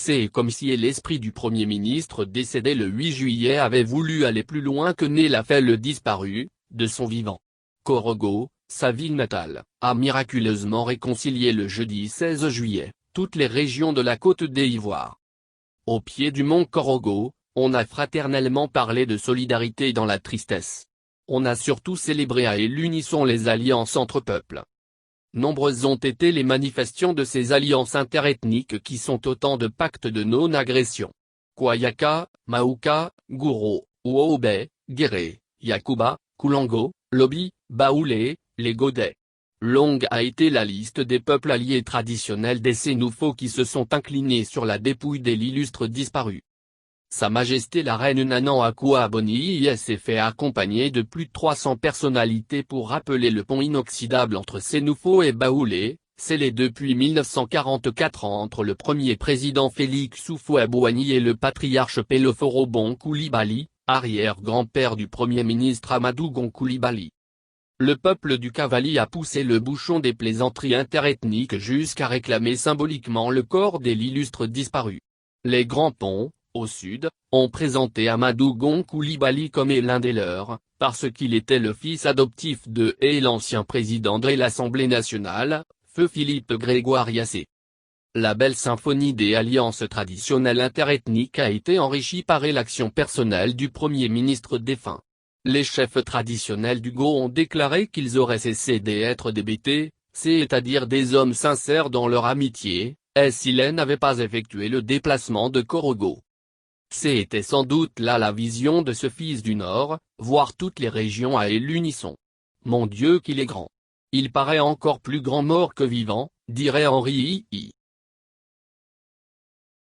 C'est comme si l'esprit du Premier ministre décédé le 8 juillet avait voulu aller plus loin que ne l'a fait le disparu, de son vivant. Korogo, sa ville natale, a miraculeusement réconcilié le jeudi 16 juillet, toutes les régions de la côte d'Ivoire. Au pied du mont Korogo, on a fraternellement parlé de solidarité dans la tristesse. On a surtout célébré à l'unisson les alliances entre peuples. Nombreuses ont été les manifestations de ces alliances interethniques qui sont autant de pactes de non-agression. Kwayaka, Mauka, Gouro, Ouoube, Guéré, Yakuba, Koulango, Lobi, Baoulé, les Godais. Longue a été la liste des peuples alliés traditionnels des Sénoufos qui se sont inclinés sur la dépouille de l'illustre disparu. Sa Majesté la Reine Nanan Akua-Boni s'est fait accompagner de plus de 300 personnalités pour rappeler le pont inoxydable entre Sénoufo et Baoulé, scellé depuis 1944 entre le premier président Félix Houphouët-Boigny et le patriarche Peloforo Bon Coulibaly, arrière-grand-père du premier ministre Amadou Gon Coulibaly. Le peuple du Cavali a poussé le bouchon des plaisanteries interethniques jusqu'à réclamer symboliquement le corps de l'illustre disparu. Les grands ponts, au sud, ont présenté Amadou Gon Coulibaly comme l'un des leurs, parce qu'il était le fils adoptif de et l'ancien président de l'Assemblée nationale, feu Philippe Grégoire Yassé. La belle symphonie des alliances traditionnelles interethniques a été enrichie par l'action personnelle du Premier ministre défunt. Les chefs traditionnels du Go ont déclaré qu'ils auraient cessé d'être des bêtés, c'est-à-dire des hommes sincères dans leur amitié, s'ils n'avaient pas effectué le déplacement de Korogo. C'était sans doute là la vision de ce fils du Nord, voir toutes les régions à l'unisson. Mon Dieu qu'il est grand. Il paraît encore plus grand mort que vivant, dirait Henri I.